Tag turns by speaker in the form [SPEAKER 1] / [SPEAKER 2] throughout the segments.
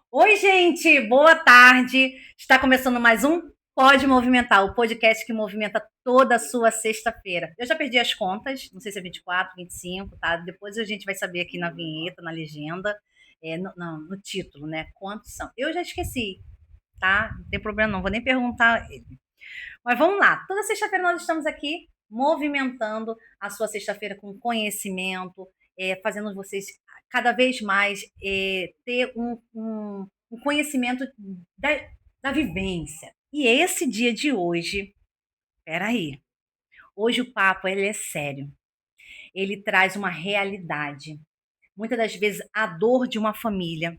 [SPEAKER 1] Oi, gente, boa tarde. Está começando mais um Pode Movimentar, o podcast que movimenta toda a sua sexta-feira. Eu já perdi as contas, não sei se é 24, 25, tá? Depois a gente vai saber aqui na vinheta, na legenda, no título, né? Quantos são? Eu já esqueci, tá? Não tem problema, não vou nem perguntar. Mas vamos lá. Toda sexta-feira nós estamos aqui movimentando a sua sexta-feira com conhecimento, fazendo vocês cada vez mais ter um conhecimento da, da vivência. E esse dia de hoje, peraí, hoje o papo ele é sério. Ele traz uma realidade. Muitas das vezes a dor de uma família.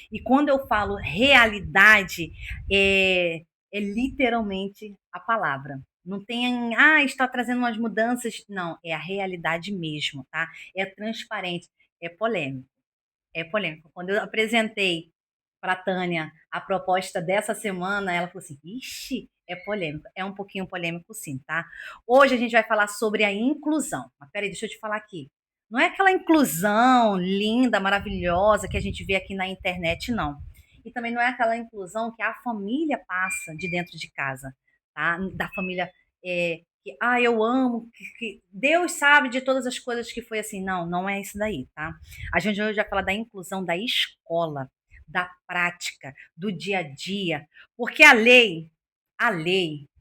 [SPEAKER 1] E quando eu falo realidade, é literalmente a palavra. Não tem, está trazendo umas mudanças. Não, é a realidade mesmo, tá? É transparente, é polêmico. É polêmico. Quando eu apresentei para a Tânia a proposta dessa semana, ela falou assim: ixi, é polêmico. É um pouquinho polêmico, sim, tá? Hoje a gente vai falar sobre a inclusão. Mas peraí, deixa eu te falar aqui. Não é aquela inclusão linda, maravilhosa que a gente vê aqui na internet, não. E também não é aquela inclusão que a família passa de dentro de casa, tá? Da família que, eu amo, que Deus sabe de todas as coisas que foi assim. Não, não é isso daí, tá? A gente hoje vai falar da inclusão da escola, da prática, do dia a dia, porque a lei,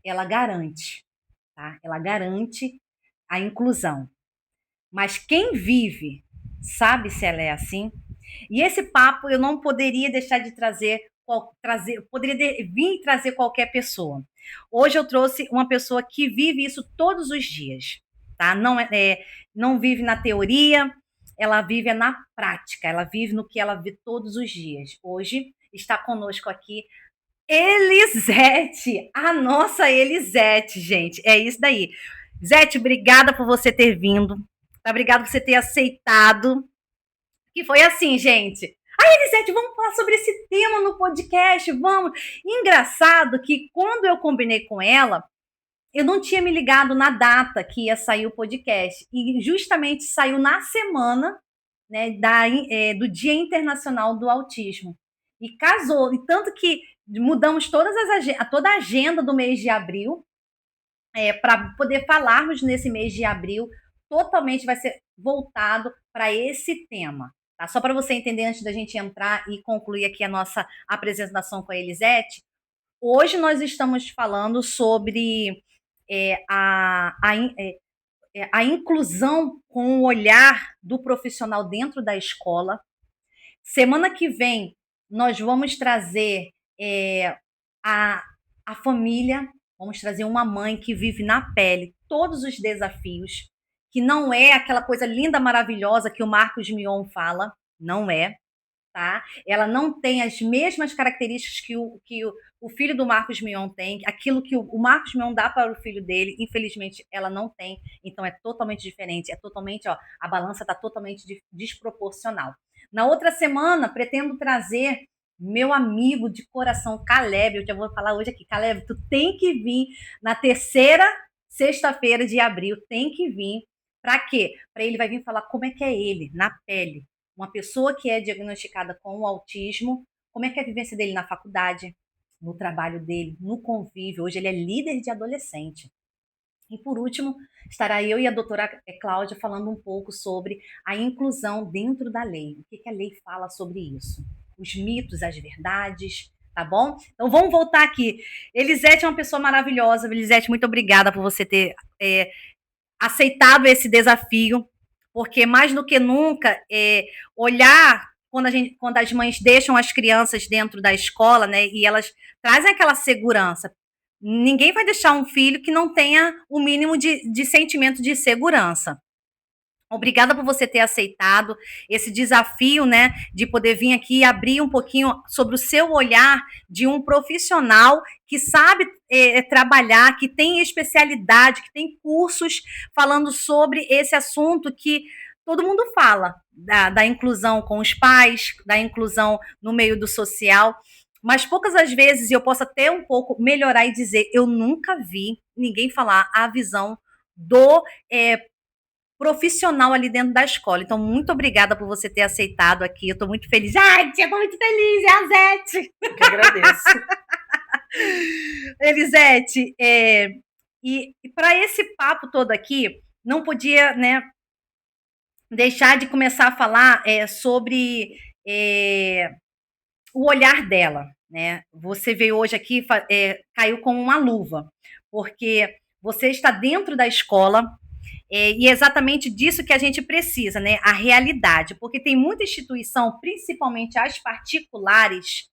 [SPEAKER 1] ela garante, tá? Ela garante a inclusão. Mas quem vive sabe se ela é assim. E esse papo eu não poderia deixar de poderia vir trazer qualquer pessoa. Hoje eu trouxe uma pessoa que vive isso todos os dias, tá? Não vive na teoria, ela vive na prática, ela vive no que ela vê todos os dias. Hoje está conosco aqui Elisete, a nossa Elisete, gente. É isso daí. Zete, obrigada por você ter vindo. Tá? Obrigada por você ter aceitado. Que foi assim, gente. Elisete, vamos falar sobre esse tema no podcast, vamos. Engraçado que quando eu combinei com ela, eu não tinha me ligado na data que ia sair o podcast. E justamente saiu na semana, né, do Dia Internacional do Autismo. E casou. E tanto que mudamos toda a agenda do mês de abril para poder falarmos nesse mês de abril. Totalmente vai ser voltado para esse tema. Tá? Só para você entender, antes da gente entrar e concluir aqui a nossa apresentação com a Elisete, hoje nós estamos falando sobre é, a, a, a inclusão com o olhar do profissional dentro da escola. Semana que vem, nós vamos trazer a, a família, vamos trazer uma mãe que vive na pele todos os desafios, que não é aquela coisa linda, maravilhosa que o Marcos Mion fala, não é, tá? Ela não tem as mesmas características que o filho do Marcos Mion tem, aquilo que o Marcos Mion dá para o filho dele, infelizmente ela não tem, então é totalmente diferente, é totalmente, ó, a balança está totalmente desproporcional. Na outra semana, pretendo trazer meu amigo de coração, Caleb, eu já vou falar hoje aqui, Caleb, tu tem que vir na terceira sexta-feira de abril, tem que vir, para quê? Para ele vai vir falar como é que é ele, na pele, uma pessoa que é diagnosticada com o autismo, como é que é a vivência dele na faculdade, no trabalho dele, no convívio. Hoje ele é líder de adolescente. E por último, estará eu e a doutora Cláudia falando um pouco sobre a inclusão dentro da lei. O que a lei fala sobre isso? Os mitos, as verdades, tá bom? Então vamos voltar aqui. Elisete é uma pessoa maravilhosa. Elisete, muito obrigada por você ter aceitado esse desafio, porque mais do que nunca, olhar quando as mães deixam as crianças dentro da escola, né, e elas trazem aquela segurança. Ninguém vai deixar um filho que não tenha o mínimo de sentimento de segurança. Obrigada por você ter aceitado esse desafio, né, de poder vir aqui e abrir um pouquinho sobre o seu olhar de um profissional que sabe trabalhar, que tem especialidade, que tem cursos falando sobre esse assunto que todo mundo fala, da inclusão com os pais, da inclusão no meio do social, mas poucas as vezes eu posso até um pouco melhorar e dizer, eu nunca vi ninguém falar a visão do profissional ali dentro da escola. Então, muito obrigada por você ter aceitado aqui. Eu estou muito feliz. Ai, tia, estou muito feliz, é a Zete.
[SPEAKER 2] Eu que agradeço.
[SPEAKER 1] Elisete, e para esse papo todo aqui, não podia, né, deixar de começar a falar sobre o olhar dela, né? Você veio hoje aqui, caiu como uma luva, porque você está dentro da escola, e é exatamente disso que a gente precisa, né? A realidade, porque tem muita instituição, principalmente as particulares,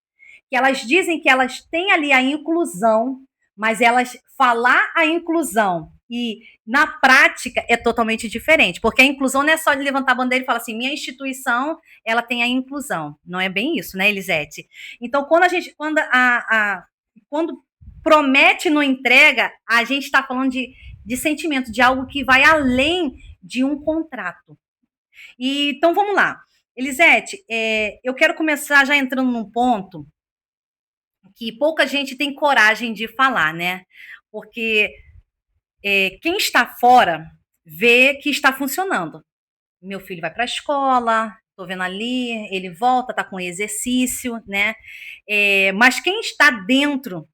[SPEAKER 1] que elas dizem que elas têm ali a inclusão, mas elas falar a inclusão e na prática é totalmente diferente, porque a inclusão não é só de levantar a bandeira e falar assim, minha instituição, ela tem a inclusão. Não é bem isso, né, Elisete? Então, quando promete e não entrega, a gente está falando de sentimento, de algo que vai além de um contrato. Então, vamos lá. Elisete, eu quero começar já entrando num ponto que pouca gente tem coragem de falar, né? Porque quem está fora vê que está funcionando. Meu filho vai para a escola, estou vendo ali, ele volta, está com exercício, né? Mas quem está dentro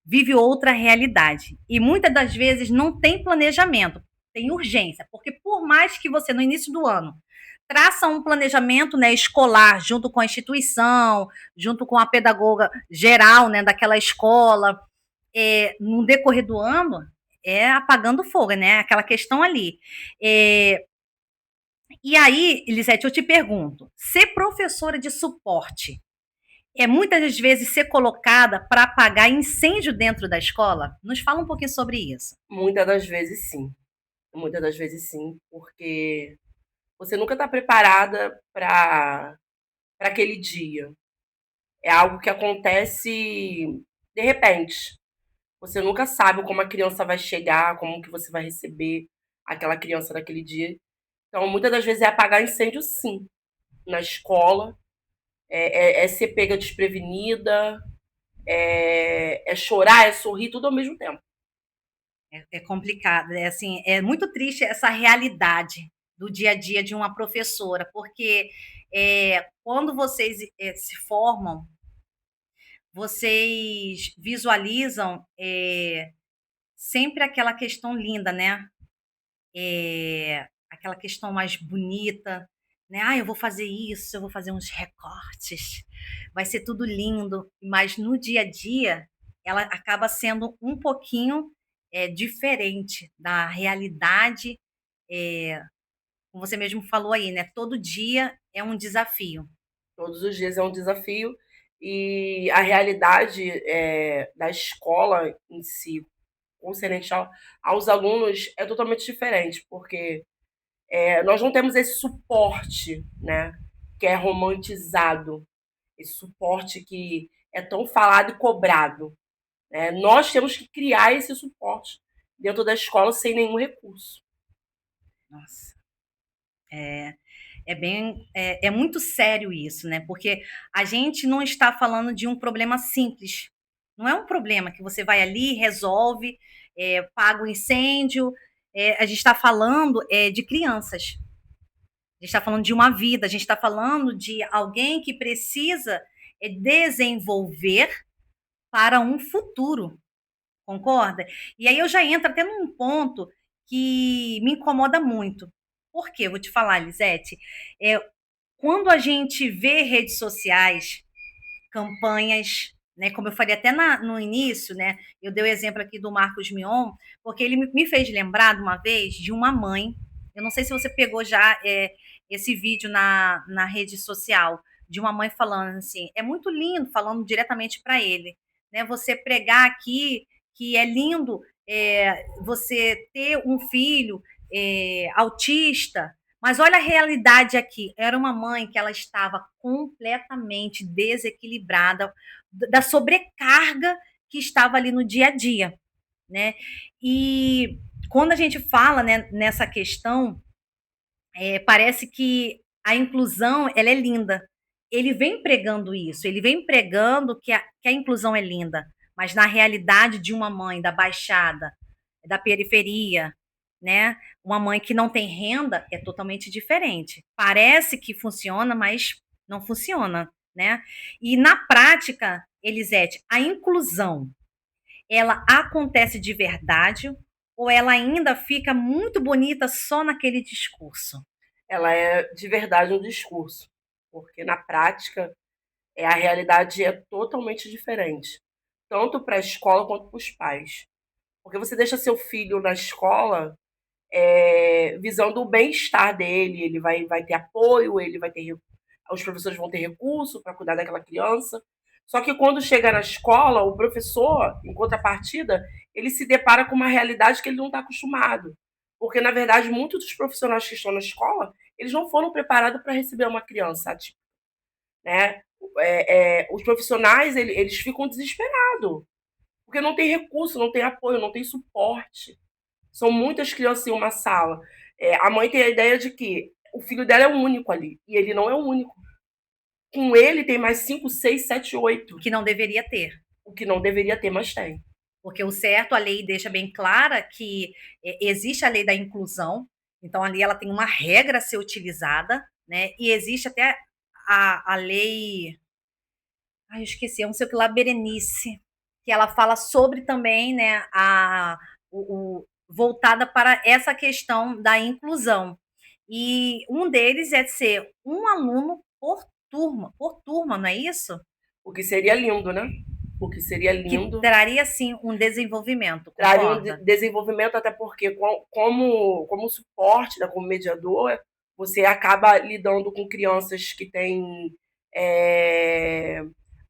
[SPEAKER 1] vive outra realidade. E muitas das vezes não tem planejamento, tem urgência, porque por mais que você, no início do ano, traça um planejamento, né, escolar, junto com a instituição, junto com a pedagoga geral, né, daquela escola, no decorrer do ano, apagando fogo, né, aquela questão ali. E aí, Elisete, eu te pergunto, ser professora de suporte muitas das vezes ser colocada para apagar incêndio dentro da escola? Nos fala um pouquinho sobre isso.
[SPEAKER 2] Muitas das vezes sim. Muitas das vezes sim, porque você nunca está preparada para aquele dia. É algo que acontece de repente. Você nunca sabe como a criança vai chegar, como que você vai receber aquela criança naquele dia. Então, muitas das vezes é apagar incêndio, sim, na escola. É ser pega desprevenida, é chorar, é sorrir, tudo ao mesmo tempo.
[SPEAKER 1] É complicado, assim, é muito triste essa realidade do dia a dia de uma professora, porque quando vocês se formam, vocês visualizam sempre aquela questão linda, né? Aquela questão mais bonita, né? Ah, eu vou fazer isso, eu vou fazer uns recortes, vai ser tudo lindo, mas no dia a dia ela acaba sendo um pouquinho diferente da realidade, como você mesmo falou aí, né? Todo dia é um desafio.
[SPEAKER 2] Todos os dias é um desafio e a realidade da escola em si, concernente aos alunos, é totalmente diferente, porque nós não temos esse suporte, né, que é romantizado, esse suporte que é tão falado e cobrado. Né? Nós temos que criar esse suporte dentro da escola sem nenhum recurso.
[SPEAKER 1] Nossa, é muito sério isso, né? Porque a gente não está falando de um problema simples. Não é um problema que você vai ali, resolve, paga o incêndio. A gente está falando de crianças. A gente está falando de uma vida. A gente está falando de alguém que precisa desenvolver para um futuro. Concorda? E aí eu já entro até num ponto que me incomoda muito. Por quê? Vou te falar, Lisete. É, quando a gente vê redes sociais, campanhas, né, como eu falei até no início, né, eu dei o exemplo aqui do Marcos Mion, porque ele me fez lembrar de uma vez de uma mãe, eu não sei se você pegou já esse vídeo na rede social, de uma mãe falando assim, é muito lindo, falando diretamente para ele, né, você pregar aqui que é lindo você ter um filho autista, mas olha a realidade aqui. Era uma mãe que ela estava completamente desequilibrada da sobrecarga que estava ali no dia a dia, né? E quando a gente fala, né, nessa questão, parece que a inclusão ela é linda. Ele vem pregando isso, ele vem pregando que a inclusão é linda, mas na realidade de uma mãe da Baixada, da periferia, né? uma mãe que não tem renda é totalmente diferente. Parece que funciona, mas não funciona, né? E na prática, Elisete, a inclusão, ela acontece de verdade ou ela ainda fica muito bonita só naquele discurso?
[SPEAKER 2] Ela é de verdade um discurso, porque na prática a realidade é totalmente diferente, tanto para a escola quanto para os pais. Porque você deixa seu filho na escola visando o bem-estar dele, ele vai ter apoio, ele vai ter, os professores vão ter recurso para cuidar daquela criança. Só que quando chega na escola, o professor, em contrapartida, ele se depara com uma realidade que ele não está acostumado. Porque, na verdade, muitos dos profissionais que estão na escola, eles não foram preparados para receber uma criança, tipo, né? Os profissionais, eles ficam desesperados, porque não tem recurso, não tem apoio, não tem suporte. São muitas crianças em uma sala. A mãe tem a ideia de que o filho dela é o único ali, e ele não é o único. Com ele tem mais 5, 6, 7, 8.
[SPEAKER 1] Que não deveria ter.
[SPEAKER 2] O que não deveria ter, mas tem.
[SPEAKER 1] Porque o certo, a lei deixa bem clara que existe a lei da inclusão, então ali ela tem uma regra a ser utilizada, né? E existe até a lei. Ai, eu esqueci, é um sei que lá, Berenice, que ela fala sobre também, né, voltada para essa questão da inclusão. E um deles é de ser um aluno por turma, não é isso?
[SPEAKER 2] O que seria lindo, né? O que seria
[SPEAKER 1] Que
[SPEAKER 2] lindo.
[SPEAKER 1] traria, sim, um desenvolvimento,
[SPEAKER 2] Traria um
[SPEAKER 1] concorda?
[SPEAKER 2] desenvolvimento, até porque, como suporte, né, como mediador, você acaba lidando com crianças que têm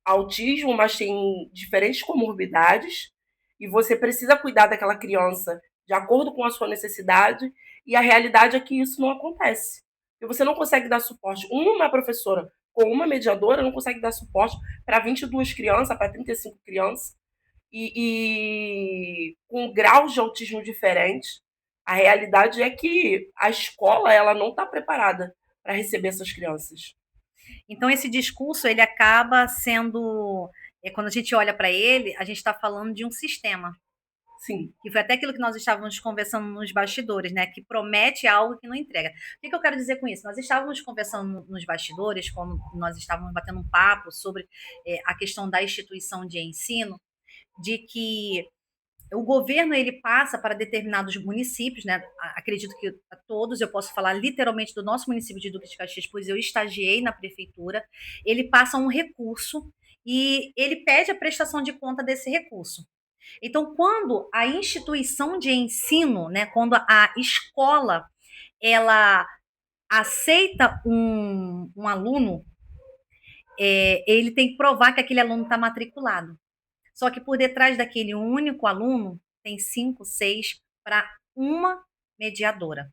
[SPEAKER 2] autismo, mas têm diferentes comorbidades, e você precisa cuidar daquela criança de acordo com a sua necessidade, e a realidade é que isso não acontece. E você não consegue dar suporte. Uma professora com uma mediadora não consegue dar suporte para 22 crianças, para 35 crianças, e com graus de autismo diferentes. A realidade é que a escola ela não está preparada para receber essas crianças.
[SPEAKER 1] Então, esse discurso, ele acaba sendo, quando a gente olha para ele, a gente está falando de um sistema.
[SPEAKER 2] Sim.
[SPEAKER 1] Que foi até aquilo que nós estávamos conversando nos bastidores, né? Que promete algo que não entrega. O que eu quero dizer com isso? Nós estávamos conversando nos bastidores, quando nós estávamos batendo um papo sobre a questão da instituição de ensino, de que o governo ele passa para determinados municípios, né? Acredito que a todos, eu posso falar literalmente do nosso município de Duque de Caxias, pois eu estagiei na prefeitura. Ele passa um recurso e ele pede a prestação de conta desse recurso. Então, quando a instituição de ensino, né, quando a escola, ela aceita um aluno, ele tem que provar que aquele aluno está matriculado. Só que por detrás daquele único aluno, tem 5, 6 para uma mediadora.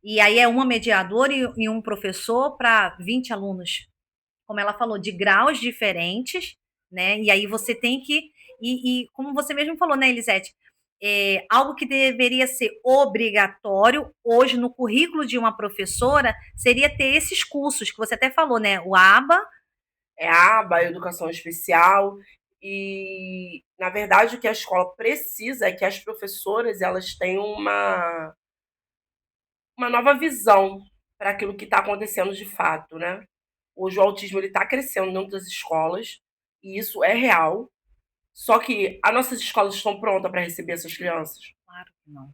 [SPEAKER 1] E aí é uma mediadora e um professor para 20 alunos. Como ela falou, de graus diferentes, né? E aí você tem que. E como você mesmo falou, né, Elisete? Algo que deveria ser obrigatório hoje no currículo de uma professora seria ter esses cursos que você até falou, né? O ABA.
[SPEAKER 2] É a aba, a educação especial. E, na verdade, o que a escola precisa é que as professoras elas tenham uma nova visão para aquilo que está acontecendo de fato, né? Hoje o autismo está crescendo dentro das escolas, e isso é real. Só que as nossas escolas estão prontas para receber essas crianças?
[SPEAKER 1] Claro que não.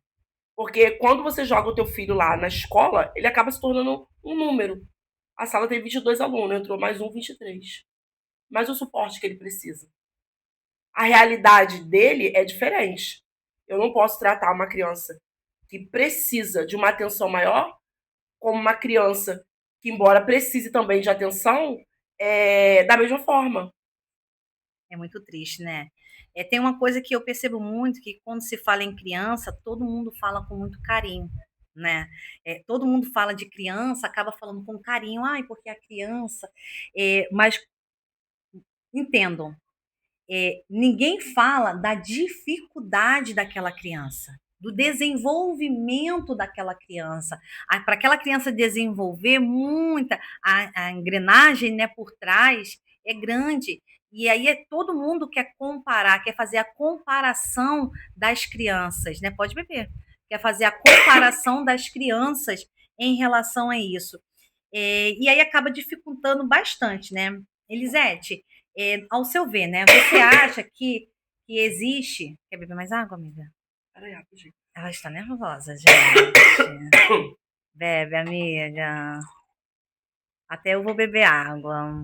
[SPEAKER 2] Porque quando você joga o teu filho lá na escola, ele acaba se tornando um número. A sala tem 22 alunos, entrou mais um 23. Mas o suporte que ele precisa. A realidade dele é diferente. Eu não posso tratar uma criança que precisa de uma atenção maior como uma criança que, embora precise também de atenção, da mesma forma.
[SPEAKER 1] É muito triste, né? Tem uma coisa que eu percebo muito, que quando se fala em criança, todo mundo fala com muito carinho, né? Todo mundo fala de criança, acaba falando com carinho, ai, porque a criança. Mas entendam, ninguém fala da dificuldade daquela criança, do desenvolvimento daquela criança. Para aquela criança desenvolver muita, a engrenagem, né, por trás é grande. E aí todo mundo quer comparar, quer fazer a comparação das crianças, né? Pode beber. que é fazer a comparação das crianças em relação a isso. E aí acaba dificultando bastante, né? Elisete, ao seu ver, né? Você acha que existe. Quer beber mais água, amiga?
[SPEAKER 2] Peraí, rapidinho.
[SPEAKER 1] Ela está nervosa, gente. Bebe, amiga. Até eu vou beber água.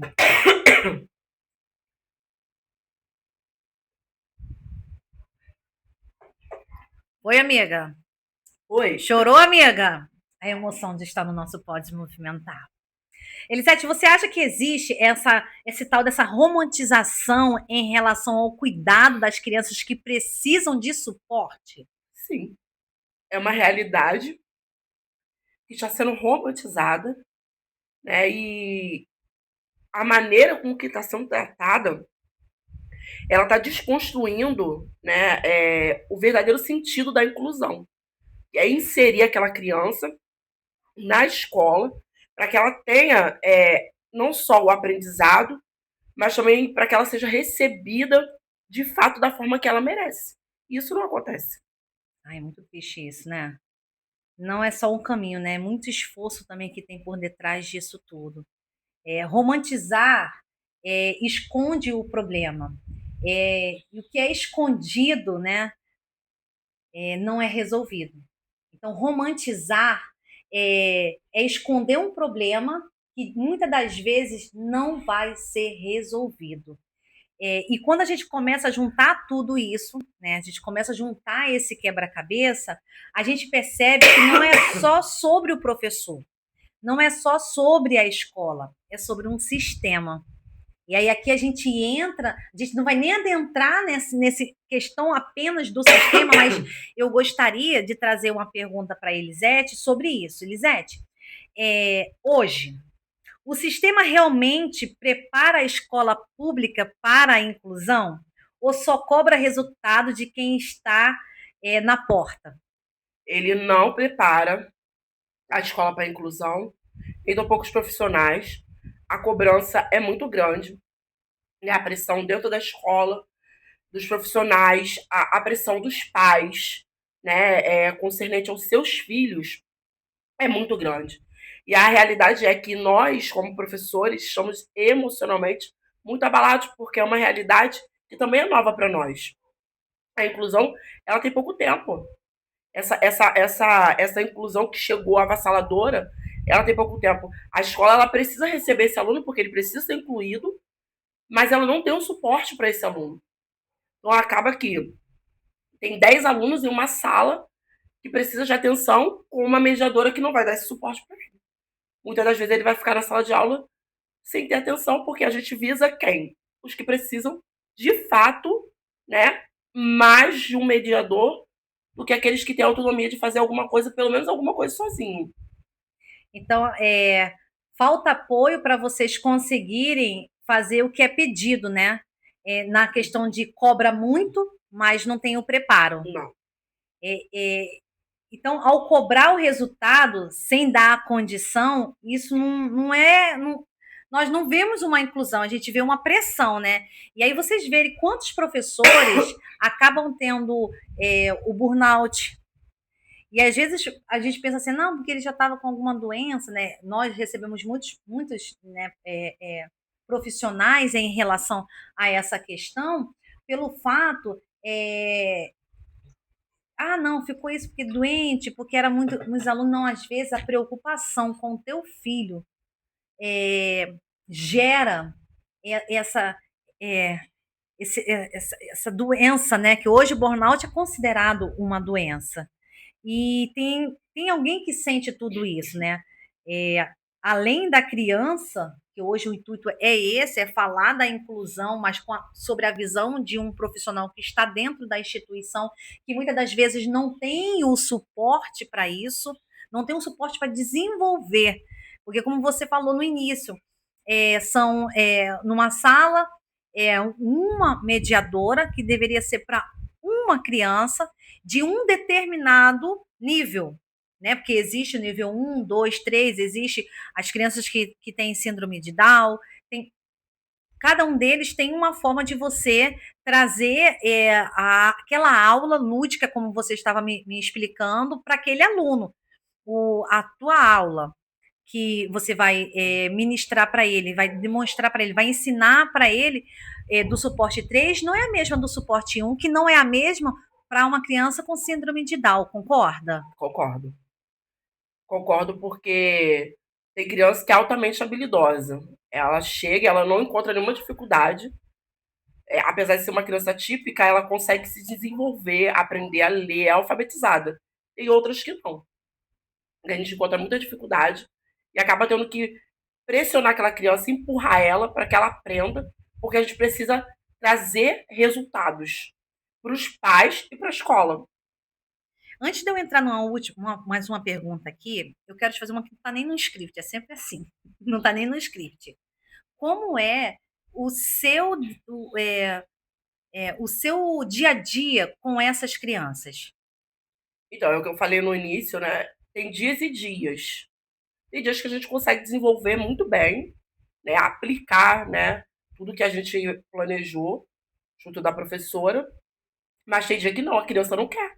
[SPEAKER 1] Oi, amiga.
[SPEAKER 2] Oi.
[SPEAKER 1] Chorou, amiga? A emoção de estar no nosso Pode Movimentar. Elisete, você acha que existe esse tal dessa romantização em relação ao cuidado das crianças que precisam de suporte?
[SPEAKER 2] Sim. É uma realidade que está sendo romantizada, né? E a maneira com que está sendo tratada, ela está desconstruindo, né, o verdadeiro sentido da inclusão. E é inserir aquela criança na escola para que ela tenha não só o aprendizado, mas também para que ela seja recebida de fato da forma que ela merece. Isso não acontece.
[SPEAKER 1] Ai, é muito triste isso, né? Não é só um caminho, né? É muito esforço também que tem por detrás disso tudo. Romantizar esconde o problema. E o que é escondido, né, não é resolvido. Então, romantizar é esconder um problema que muitas das vezes não vai ser resolvido. E quando a gente começa a juntar tudo isso, né, a gente começa a juntar esse quebra-cabeça, a gente percebe que não é só sobre o professor, não é só sobre a escola, é sobre um sistema. E aí aqui a gente entra, a gente não vai nem adentrar nesse questão apenas do sistema, mas eu gostaria de trazer uma pergunta para a Elisete sobre isso. Elisete, hoje, o sistema realmente prepara a escola pública para a inclusão ou só cobra resultado de quem está na porta?
[SPEAKER 2] Ele não prepara a escola para a inclusão, tem tão poucos profissionais, a cobrança é muito grande, né? A pressão dentro da escola, dos profissionais, a pressão dos pais, né, concernente aos seus filhos, é muito grande. E a realidade é que nós, como professores, estamos emocionalmente muito abalados, porque é uma realidade que também é nova para nós. A inclusão, ela tem pouco tempo. Essa inclusão que chegou avassaladora, ela tem pouco tempo. A escola, ela precisa receber esse aluno porque ele precisa ser incluído, mas ela não tem um suporte para esse aluno. Então acaba que tem 10 alunos em uma sala que precisa de atenção com uma mediadora que não vai dar esse suporte para ele. Muitas das vezes ele vai ficar na sala de aula sem ter atenção, porque a gente visa quem? Os que precisam, de fato, né, mais de um mediador do que aqueles que têm autonomia de fazer alguma coisa, pelo menos alguma coisa sozinho.
[SPEAKER 1] Então, falta apoio para vocês conseguirem fazer o que é pedido, né? Na questão de cobra muito, mas não tem o preparo.
[SPEAKER 2] Não.
[SPEAKER 1] Então, ao cobrar o resultado sem dar a condição, isso não é. Nós não vemos uma inclusão, a gente vê uma pressão, né? E aí vocês verem quantos professores acabam tendo o burnout. E às vezes a gente pensa assim, não, porque ele já estava com alguma doença, né? Nós recebemos muitos né, profissionais em relação a essa questão, pelo fato não, ficou isso porque doente, porque era muito. Os alunos, não, às vezes a preocupação com o teu filho gera essa, é, essa doença, né? Que hoje o burnout é considerado uma doença. E tem alguém que sente tudo isso, né? Além da criança, que hoje o intuito é esse, é falar da inclusão, mas sobre a visão de um profissional que está dentro da instituição, que muitas das vezes não tem o suporte para isso, não tem o suporte para desenvolver. Porque, como você falou no início, são numa sala, uma mediadora que deveria ser para uma criança de um determinado nível, né? Porque existe o nível 1, 2, 3, existe as crianças que têm síndrome de Down, tem cada um deles tem uma forma de você trazer aquela aula lúdica, como você estava me explicando, para aquele aluno. A tua aula que você vai ministrar para ele, vai demonstrar para ele, vai ensinar para ele do suporte 3 não é a mesma do suporte 1, que não é a mesma para uma criança com síndrome de Down, concorda?
[SPEAKER 2] Concordo. Concordo porque tem criança que é altamente habilidosa. Ela chega, ela não encontra nenhuma dificuldade. Apesar de ser uma criança típica, ela consegue se desenvolver, aprender a ler, é alfabetizada. Tem outras que não. A gente encontra muita dificuldade e acaba tendo que pressionar aquela criança, empurrar ela para que ela aprenda, porque a gente precisa trazer resultados para os pais e para a escola.
[SPEAKER 1] Antes de eu entrar numa última, mais uma pergunta aqui, eu quero te fazer uma que não está nem no script, é sempre assim, não está nem no script. Como é o seu, o, é, o seu dia a dia com essas crianças?
[SPEAKER 2] Então, é o que eu falei no início, né? Tem dias e dias. Tem dias que a gente consegue desenvolver muito bem, né? Aplicar, né? Tudo que a gente planejou junto da professora. Mas tem dia que não, a criança não quer.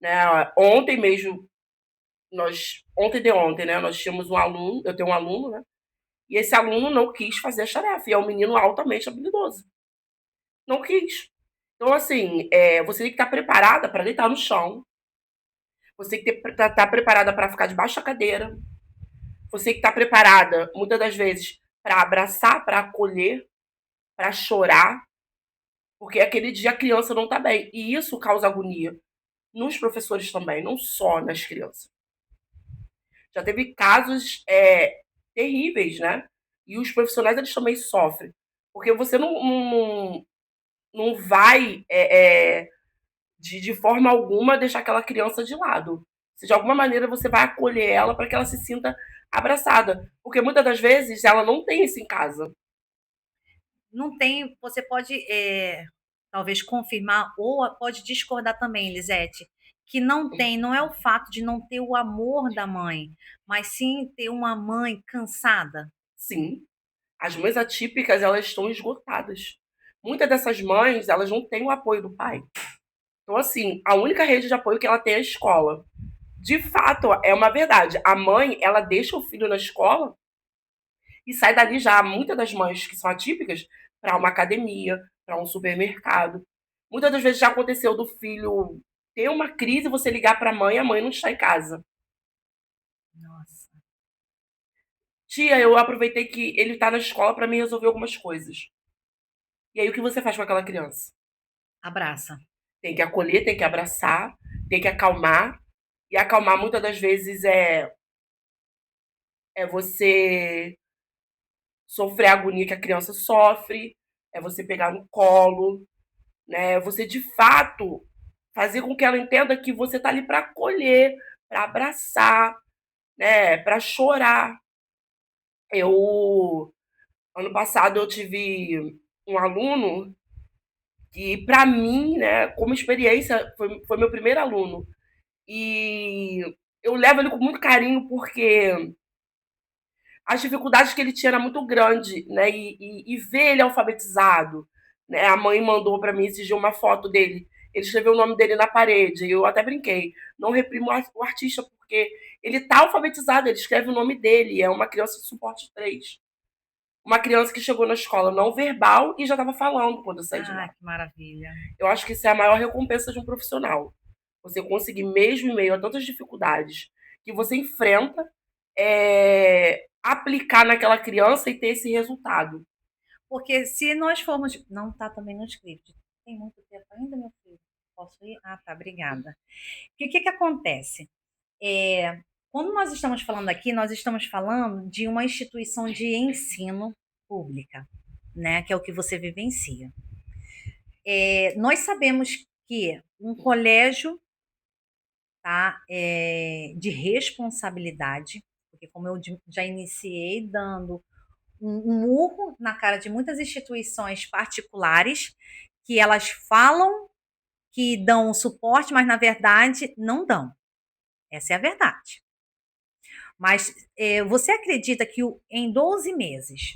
[SPEAKER 2] Né? Ontem mesmo, ontem de ontem, né? Nós tínhamos um aluno, eu tenho um aluno, né? E esse aluno não quis fazer a tarefa. E é um menino altamente habilidoso. Não quis. Então, assim, você tem que estar preparada para deitar no chão. Você tem que estar preparada para ficar debaixo da cadeira. Você tem que estar preparada, muitas das vezes, para abraçar, para acolher, para chorar. Porque aquele dia a criança não está bem. E isso causa agonia nos professores também, não só nas crianças. Já teve casos terríveis, né? E os profissionais eles também sofrem. Porque você não vai, de forma alguma, deixar aquela criança de lado. Se de alguma maneira você vai acolher ela para que ela se sinta abraçada. Porque muitas das vezes ela não tem isso em casa.
[SPEAKER 1] Não tem, você pode talvez confirmar ou pode discordar também, Lisete, que não tem, não é o fato de não ter o amor da mãe, mas sim ter uma mãe cansada.
[SPEAKER 2] Sim, as mães atípicas elas estão esgotadas. Muitas dessas mães elas não têm o apoio do pai. Então, assim, a única rede de apoio que ela tem é a escola. De fato, é uma verdade. A mãe, ela deixa o filho na escola e sai dali já. Muitas das mães que são atípicas para uma academia, para um supermercado. Muitas das vezes já aconteceu do filho ter uma crise e você ligar para a mãe não está em casa.
[SPEAKER 1] Nossa,
[SPEAKER 2] Tia, eu aproveitei que ele está na escola para me resolver algumas coisas. E aí o que você faz com aquela criança?
[SPEAKER 1] abraça.
[SPEAKER 2] Tem que acolher, tem que abraçar, tem que acalmar. E acalmar muitas das vezes é você sofrer a agonia que a criança sofre, é você pegar no colo, né? É você de fato fazer com que ela entenda que você tá ali para acolher, para abraçar, né? Para chorar. Eu ano passado eu tive um aluno que para mim, né, como experiência, foi meu primeiro aluno. E eu levo ele com muito carinho porque as dificuldades que ele tinha era muito grande, né? E ver ele alfabetizado, né? A mãe mandou para mim esse dia uma foto dele. Ele escreveu o nome dele na parede. E eu até brinquei. Não reprimo o artista, porque ele tá alfabetizado, ele escreve o nome dele. É uma criança de suporte 3. Uma criança que chegou na escola não verbal e já estava falando quando eu saí de
[SPEAKER 1] Ah,
[SPEAKER 2] lá.
[SPEAKER 1] que maravilha.
[SPEAKER 2] Eu acho que isso é a maior recompensa de um profissional. Você conseguir, mesmo em meio a tantas dificuldades que você enfrenta, aplicar naquela criança e ter esse resultado.
[SPEAKER 1] Porque se nós formos. Não está também no script. Tem muito tempo ainda, meu filho? Posso ir? Ah, tá, obrigada. O que acontece? Quando nós estamos falando aqui, nós estamos falando de uma instituição de ensino pública, né? Que é o que você vivencia. Nós sabemos que um colégio, tá, de responsabilidade, porque como eu já iniciei dando um murro na cara de muitas instituições particulares, que elas falam que dão suporte, mas na verdade não dão. Essa é a verdade. Mas você acredita que em 12 meses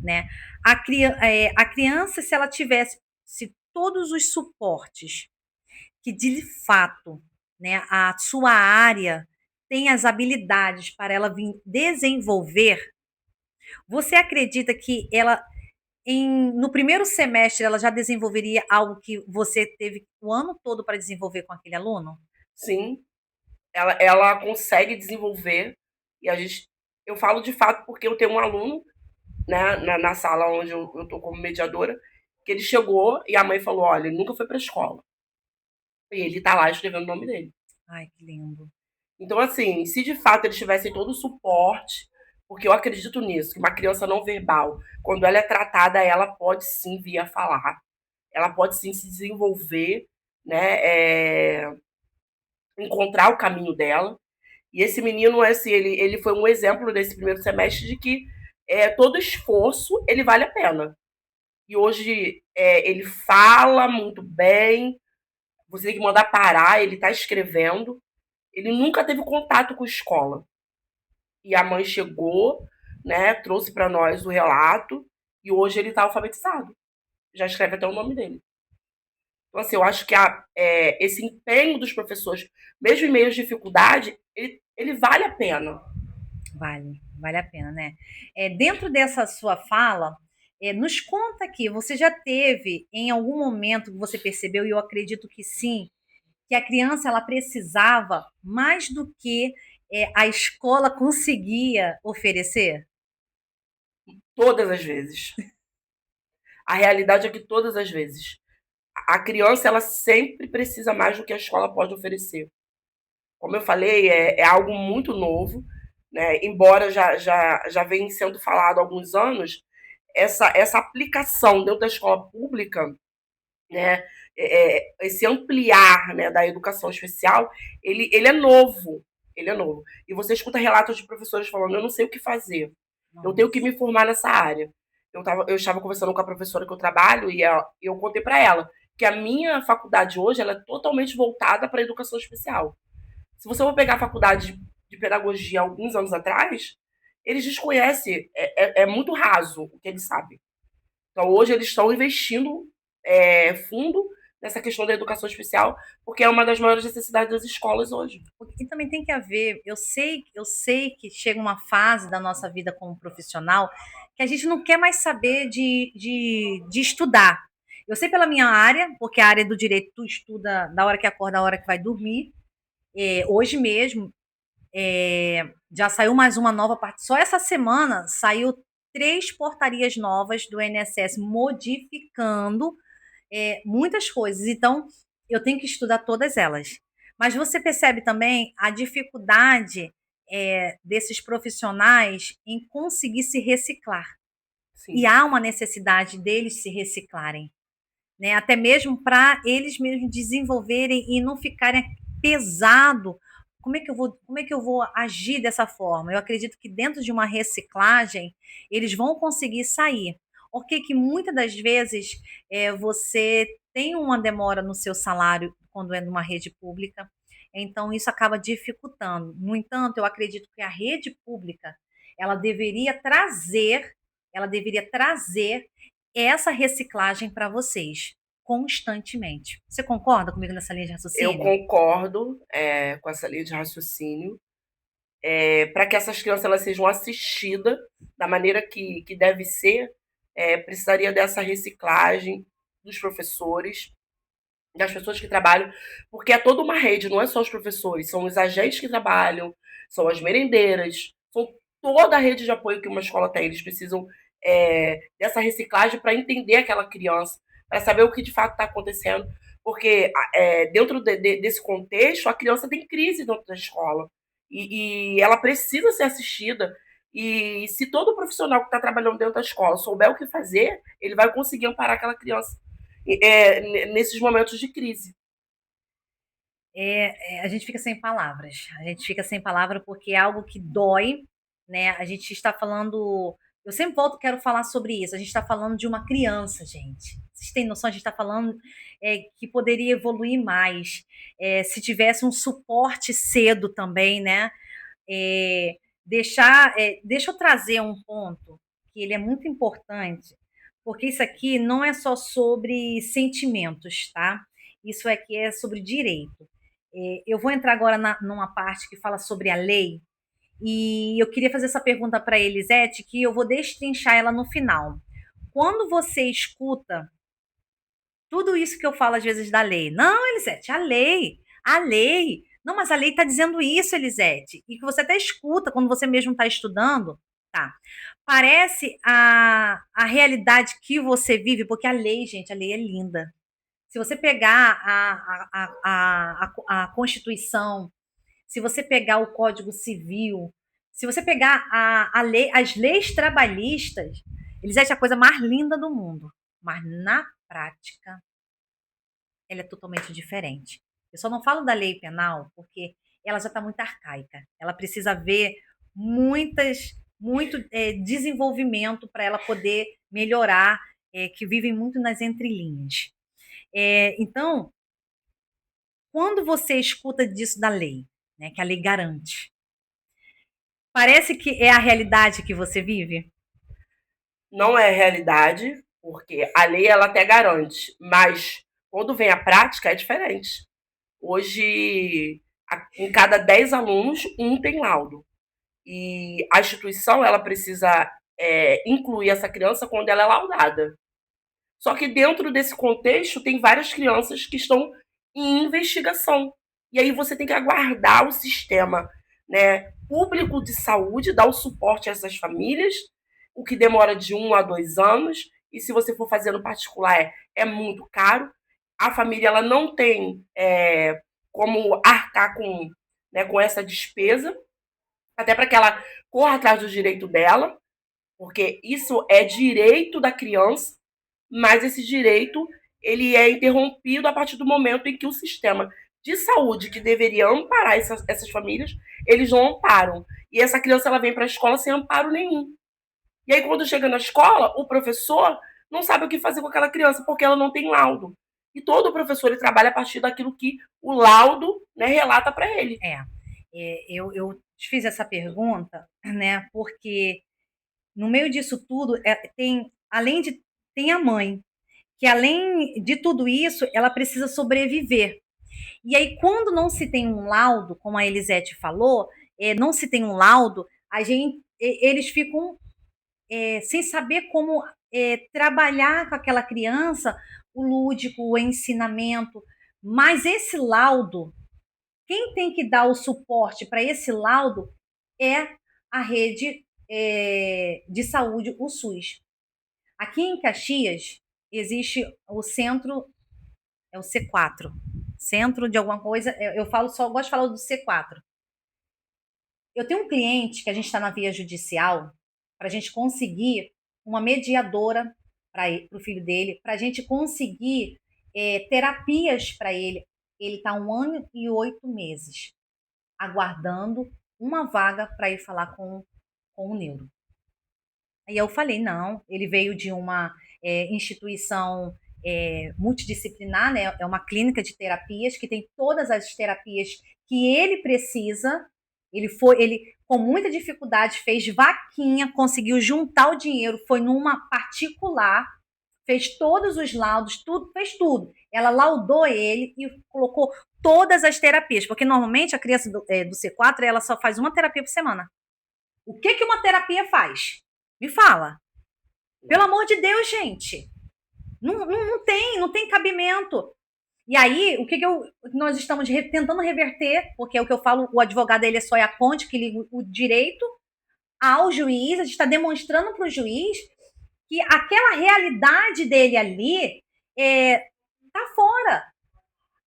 [SPEAKER 1] né? A criança, se ela tivesse se todos os suportes que de fato, né, a sua área tem as habilidades para ela vir desenvolver, você acredita que ela no primeiro semestre ela já desenvolveria algo que você teve o ano todo para desenvolver com aquele aluno?
[SPEAKER 2] Sim, ela consegue desenvolver, e a gente, eu falo de fato porque eu tenho um aluno, né, na sala onde eu estou como mediadora, que ele chegou e a mãe falou: olha, ele nunca foi para a escola. E ele está lá escrevendo o nome dele.
[SPEAKER 1] Ai, que lindo.
[SPEAKER 2] Então, assim, se de fato eles tivessem todo o suporte, porque eu acredito nisso, que uma criança não verbal, quando ela é tratada, ela pode sim vir a falar, ela pode sim se desenvolver, né, encontrar o caminho dela. E esse menino, assim, ele foi um exemplo nesse primeiro semestre de que todo esforço ele vale a pena. E hoje ele fala muito bem, você tem que mandar parar, ele está escrevendo. Ele nunca teve contato com escola. E a mãe chegou, né, trouxe para nós o relato, e hoje ele está alfabetizado. Já escreve até o nome dele. Então, assim, eu acho que esse empenho dos professores, mesmo em meio às dificuldades, ele vale a pena.
[SPEAKER 1] Vale a pena, né? Dentro dessa sua fala, nos conta aqui, você já teve em algum momento que você percebeu, e eu acredito que sim, que a criança ela precisava mais do que a escola conseguia oferecer?
[SPEAKER 2] Todas as vezes. A realidade é que todas as vezes. A criança, ela sempre precisa mais do que a escola pode oferecer. Como eu falei, é algo muito novo, né? Embora já venha sendo falado há alguns anos, essa aplicação dentro da escola pública, né? Esse ampliar, né, da educação especial, ele é novo. Ele é novo. E você escuta relatos de professores falando: eu não sei o que fazer, eu tenho que
[SPEAKER 1] Nossa.
[SPEAKER 2] me formar nessa área. Eu estava conversando com a professora que eu trabalho e eu contei para ela que a minha faculdade hoje ela é totalmente voltada para a educação especial. Se você for pegar a faculdade de pedagogia alguns anos atrás, eles desconhecem, é muito raso o que eles sabem. Então, hoje eles estão investindo fundo nessa questão da educação especial, porque é uma das maiores necessidades das escolas hoje.
[SPEAKER 1] E também tem que haver, eu sei que chega uma fase da nossa vida como profissional que a gente não quer mais saber de estudar. Eu sei pela minha área, porque a área do direito tu estuda da hora que acorda, da hora que vai dormir. Hoje mesmo, já saiu mais uma nova parte. Só essa semana saiu 3 portarias novas do INSS modificando muitas coisas. Então, eu tenho que estudar todas elas. Mas você percebe também a dificuldade desses profissionais em conseguir se reciclar. E
[SPEAKER 2] Sim,
[SPEAKER 1] há uma necessidade deles se reciclarem, né? Até mesmo para eles mesmos desenvolverem e não ficarem pesado. Como é que eu vou agir dessa forma? Eu acredito que dentro de uma reciclagem eles vão conseguir sair. Ok, que muitas das vezes você tem uma demora no seu salário quando é numa rede pública, então isso acaba dificultando. No entanto, eu acredito que a rede pública ela deveria trazer, ela deveria trazer essa reciclagem para vocês constantemente. Você concorda comigo nessa linha de
[SPEAKER 2] eu
[SPEAKER 1] raciocínio?
[SPEAKER 2] concordo com essa linha de raciocínio, para que essas crianças elas sejam assistidas da maneira que deve ser, precisaria dessa reciclagem dos professores, das pessoas que trabalham, porque é toda uma rede, não é só os professores, são os agentes que trabalham, são as merendeiras, são toda a rede de apoio que uma escola tem. Eles precisam dessa reciclagem para entender aquela criança, para saber o que de fato está acontecendo, porque dentro desse contexto, a criança tem crise dentro da escola e ela precisa ser assistida. E se todo profissional que está trabalhando dentro da escola souber o que fazer, ele vai conseguir amparar aquela criança nesses momentos de crise.
[SPEAKER 1] A gente fica sem palavras. A gente fica sem palavra porque é algo que dói, né? A gente está falando. Eu sempre volto, quero falar sobre isso. A gente está falando de uma criança, gente. Vocês têm noção? A gente está falando que poderia evoluir mais se tivesse um suporte cedo também, né? Deixa eu trazer um ponto aqui ele é muito importante, porque isso aqui não é só sobre sentimentos, tá? Isso aqui é sobre direito. Eu vou entrar agora numa parte que fala sobre a lei, e eu queria fazer essa pergunta para a Elisete, que eu vou destrinchar ela no final. Quando você escuta tudo isso que eu falo às vezes da lei, não, Elisete, a lei. Não, mas a lei está dizendo isso, Elisete, e que você até escuta quando você mesmo está estudando, tá? Parece a realidade que você vive, porque a lei, gente, a lei é linda. Se você pegar a Constituição, se você pegar o Código Civil, se você pegar a lei, as leis trabalhistas, Elisete é a coisa mais linda do mundo. Mas na prática, ela é totalmente diferente. Eu só não falo da lei penal porque ela já está muito arcaica. Ela precisa ver muito desenvolvimento para ela poder melhorar, que vivem muito nas entrelinhas. Então, quando você escuta disso da lei, né, que a lei garante, parece que é a realidade que você vive?
[SPEAKER 2] Não é realidade, porque a lei ela até garante, mas quando vem a prática é diferente. Hoje, em cada 10 alunos, um tem laudo. E a instituição ela precisa incluir essa criança quando ela é laudada. Só que dentro desse contexto tem várias crianças que estão em investigação. E aí você tem que aguardar o sistema, né, público de saúde dar o suporte a essas famílias, o que demora de 1 a 2 anos. E se você for fazer no particular, é muito caro. A família ela não tem como arcar com essa despesa, até para que ela corra atrás do direito dela, porque isso é direito da criança, mas esse direito ele é interrompido a partir do momento em que o sistema de saúde que deveria amparar essas famílias, eles não amparam. E essa criança ela vem para a escola sem amparo nenhum. E aí quando chega na escola, o professor não sabe o que fazer com aquela criança porque ela não tem laudo. E todo professor ele trabalha a partir daquilo que o laudo, né, relata para ele.
[SPEAKER 1] Eu te fiz essa pergunta, né, porque no meio disso tudo tem a mãe, que além de tudo isso, ela precisa sobreviver. E aí, quando não se tem um laudo, como a Elisete falou, não se tem um laudo, eles ficam sem saber como trabalhar com aquela criança o lúdico, o ensinamento. Mas esse laudo, quem tem que dar o suporte para esse laudo é a rede de saúde, o SUS. Aqui em Caxias existe o centro, é o C4, centro de alguma coisa. Gosto de falar do C4. Eu tenho um cliente que a gente está na via judicial para a gente conseguir uma mediadora para o filho dele, para a gente conseguir terapias para ele. Ele está 1 ano e 8 meses aguardando uma vaga para ir falar com o neuro. Aí eu falei, não, ele veio de uma instituição multidisciplinar, né? É uma clínica de terapias que tem todas as terapias que ele precisa. Ele com muita dificuldade fez vaquinha, conseguiu juntar o dinheiro, foi numa particular, fez todos os laudos, tudo, fez tudo. Ela laudou ele e colocou todas as terapias, porque normalmente a criança do C4 ela só faz uma terapia por semana. O que uma terapia faz? Me fala. Pelo amor de Deus, gente. Não tem cabimento. E aí, nós estamos tentando reverter, porque é o que eu falo, o advogado ele é só a ponte que liga o direito ao juiz, a gente está demonstrando para o juiz que aquela realidade dele ali está fora.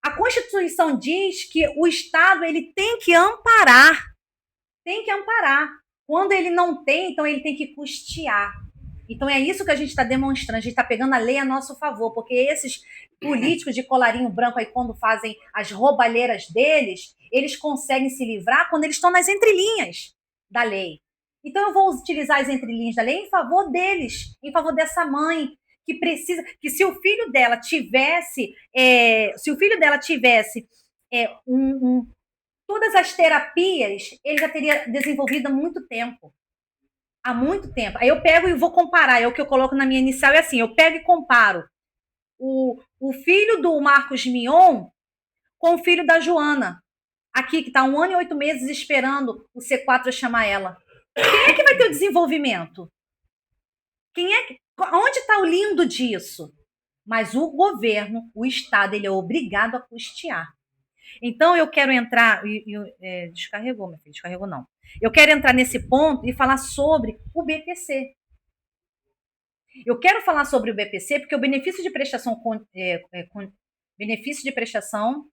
[SPEAKER 1] A Constituição diz que o Estado ele tem que amparar. Tem que amparar. Quando ele não tem, então ele tem que custear. Então é isso que a gente está demonstrando. A gente está pegando a lei a nosso favor, porque esses políticos de colarinho branco aí, quando fazem as roubalheiras deles, eles conseguem se livrar quando eles estão nas entrelinhas da lei. Então eu vou utilizar as entrelinhas da lei em favor deles, em favor dessa mãe que precisa, que se o filho dela tivesse, um, um, um, todas as terapias, ele já teria desenvolvido há muito tempo. há muito tempo. Aí eu pego e vou comparar, é o que eu coloco na minha inicial, é assim, eu pego e comparo o filho do Marcos Mion com o filho da Joana, aqui, que está 1 ano e 8 meses esperando o C4 chamar ela. Quem é que vai ter o desenvolvimento? Quem é que, onde está o lindo disso? Mas o governo, o Estado, ele é obrigado a custear. Então, eu quero entrar. Descarregou, meu filho, descarregou não. Eu quero entrar nesse ponto e falar sobre o BPC. Eu quero falar sobre o BPC porque o benefício de prestação, benefício de prestação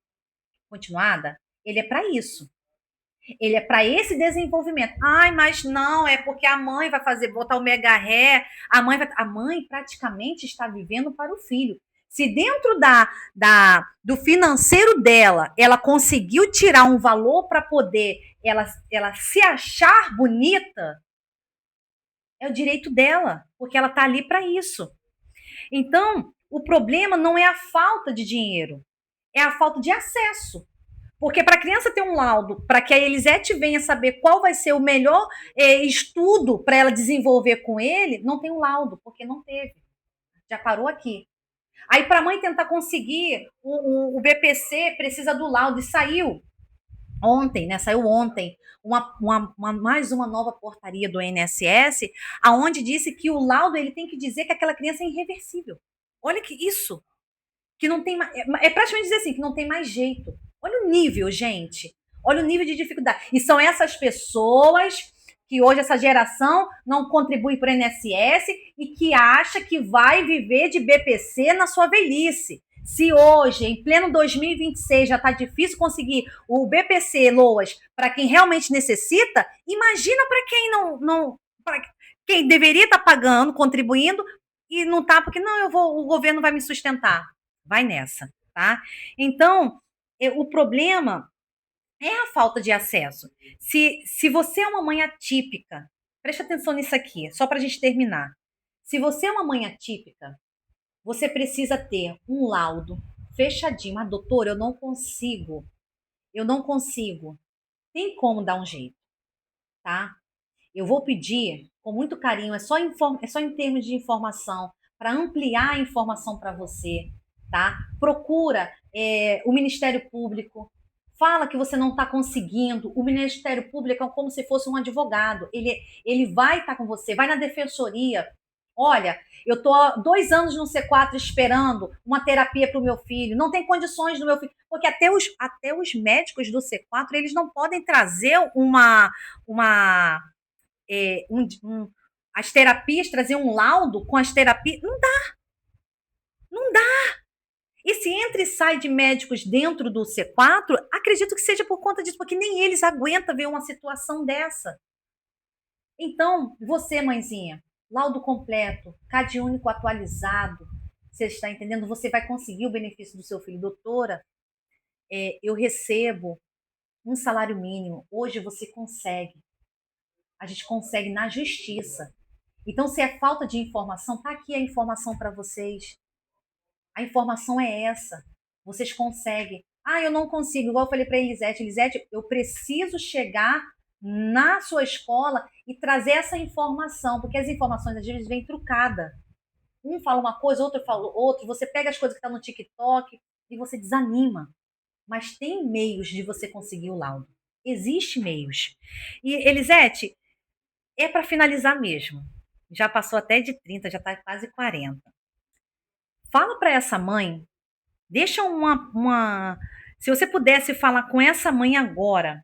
[SPEAKER 1] continuada, ele é para isso. Ele é para esse desenvolvimento. Ai, mas não, é porque a mãe vai fazer, botar o mega ré, a mãe praticamente está vivendo para o filho. Se dentro do financeiro dela, ela conseguiu tirar um valor para poder ela se achar bonita, é o direito dela, porque ela está ali para isso. Então, o problema não é a falta de dinheiro, é a falta de acesso. Porque para a criança ter um laudo, para que a Elisete venha saber qual vai ser o melhor estudo para ela desenvolver com ele, não tem um laudo, porque não teve. Já parou aqui. Aí, para a mãe tentar conseguir o BPC, precisa do laudo. E saiu ontem, né? Saiu ontem mais uma nova portaria do INSS, aonde disse que o laudo ele tem que dizer que aquela criança é irreversível. Olha que isso, que não tem mais, é praticamente dizer assim, que não tem mais jeito. Olha o nível, gente. Olha o nível de dificuldade. E são essas pessoas que hoje essa geração não contribui para o INSS e que acha que vai viver de BPC na sua velhice. Se hoje, em pleno 2026, já está difícil conseguir o BPC, Loas, para quem realmente necessita, imagina para quem não para quem deveria estar pagando, contribuindo, e não está, porque não, o governo vai me sustentar. Vai nessa, tá? Então, o problema é a falta de acesso. Se você é uma mãe atípica, preste atenção nisso aqui, só para a gente terminar. Se você é uma mãe atípica, você precisa ter um laudo fechadinho. Mas, doutor, eu não consigo. Tem como dar um jeito, tá? Eu vou pedir com muito carinho, é só em termos de informação, para ampliar a informação para você, tá? Procura o Ministério Público, fala que você não está conseguindo. O Ministério Público é como se fosse um advogado. Ele vai estar com você, vai na defensoria. Olha, eu estou há 2 anos no C4 esperando uma terapia para o meu filho. Não tem condições do meu filho. Porque até os médicos do C4, eles não podem trazer as terapias, trazer um laudo com as terapias. Não dá. Não dá. E se entra e sai de médicos dentro do C4, acredito que seja por conta disso, porque nem eles aguentam ver uma situação dessa. Então, você, mãezinha, laudo completo, CAD único atualizado, você está entendendo? Você vai conseguir o benefício do seu filho. Doutora, eu recebo um salário mínimo. Hoje você consegue. A gente consegue na justiça. Então, se é falta de informação, tá aqui a informação para vocês. A informação é essa. Vocês conseguem. Ah, eu não consigo. Igual eu falei para a Elisete. Elisete, eu preciso chegar na sua escola e trazer essa informação, porque as informações às vezes vêm trucada. Um fala uma coisa, outro fala outra. Você pega as coisas que estão no TikTok e você desanima. Mas tem meios de você conseguir o laudo. Existem meios. E, Elisete, é para finalizar mesmo. Já passou até de 30, já está quase 40. Fala para essa mãe, deixa se você pudesse falar com essa mãe agora,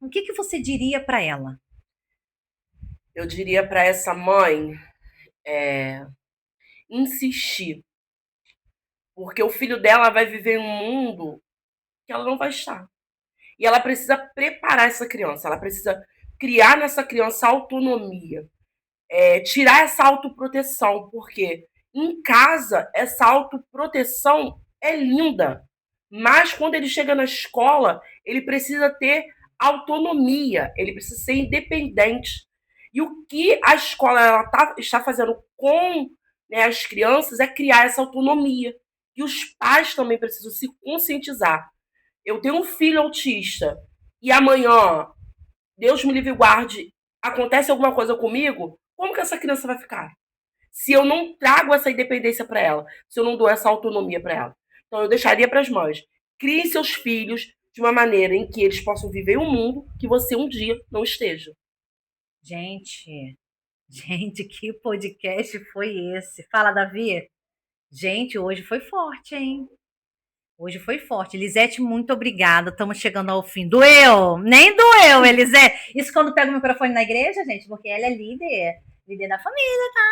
[SPEAKER 1] o que você diria para ela?
[SPEAKER 2] Eu diria para essa mãe insistir, porque o filho dela vai viver em um mundo que ela não vai estar. E ela precisa preparar essa criança, ela precisa criar nessa criança autonomia, tirar essa autoproteção, porque em casa essa autoproteção é linda, mas quando ele chega na escola, ele precisa ter autonomia, ele precisa ser independente. E o que a escola está fazendo com, né, as crianças é criar essa autonomia. E os pais também precisam se conscientizar. Eu tenho um filho autista e amanhã, Deus me livre e guarde, acontece alguma coisa comigo, como que essa criança vai ficar? Se eu não trago essa independência para ela, se eu não dou essa autonomia para ela. Então eu deixaria para as mães: criem seus filhos de uma maneira em que eles possam viver um mundo que você um dia não esteja.
[SPEAKER 1] Gente, gente, que podcast foi esse? Fala, Davi. Gente, hoje foi forte, hein? Hoje foi forte. Elisete, muito obrigada. Estamos chegando ao fim. Doeu? Nem doeu, Elisete. Isso quando pega o microfone na igreja, gente, porque ela é líder da família, tá?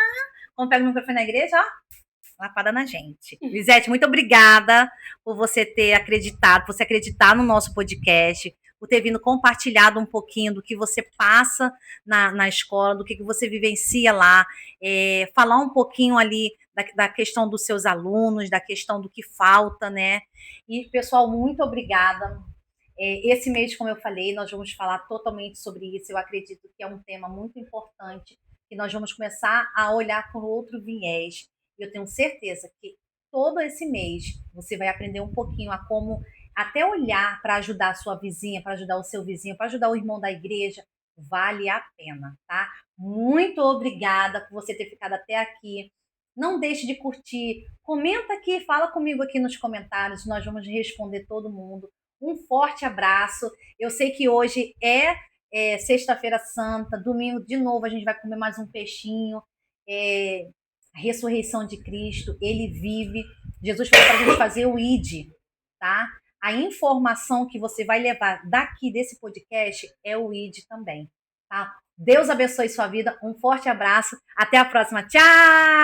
[SPEAKER 1] Quando pega o microfone na igreja, ó, lapada na gente. Elisete, muito obrigada por você ter acreditado, por você acreditar no nosso podcast, por ter vindo compartilhado um pouquinho do que você passa na escola, do que você vivencia lá, falar um pouquinho ali da questão dos seus alunos, da questão do que falta, né? E, pessoal, muito obrigada. Esse mês, como eu falei, nós vamos falar totalmente sobre isso. Eu acredito que é um tema muito importante, que nós vamos começar a olhar por outro viés. E eu tenho certeza que todo esse mês você vai aprender um pouquinho a como até olhar para ajudar a sua vizinha, para ajudar o seu vizinho, para ajudar o irmão da igreja. Vale a pena, tá? Muito obrigada por você ter ficado até aqui. Não deixe de curtir, comenta aqui, fala comigo aqui nos comentários, nós vamos responder todo mundo. Um forte abraço. Eu sei que hoje é Sexta-feira Santa, domingo de novo a gente vai comer mais um peixinho. A ressurreição de Cristo, ele vive. Jesus falou para a gente fazer o ID, tá? A informação que você vai levar daqui desse podcast é o ID também, tá? Deus abençoe sua vida. Um forte abraço. Até a próxima. Tchau!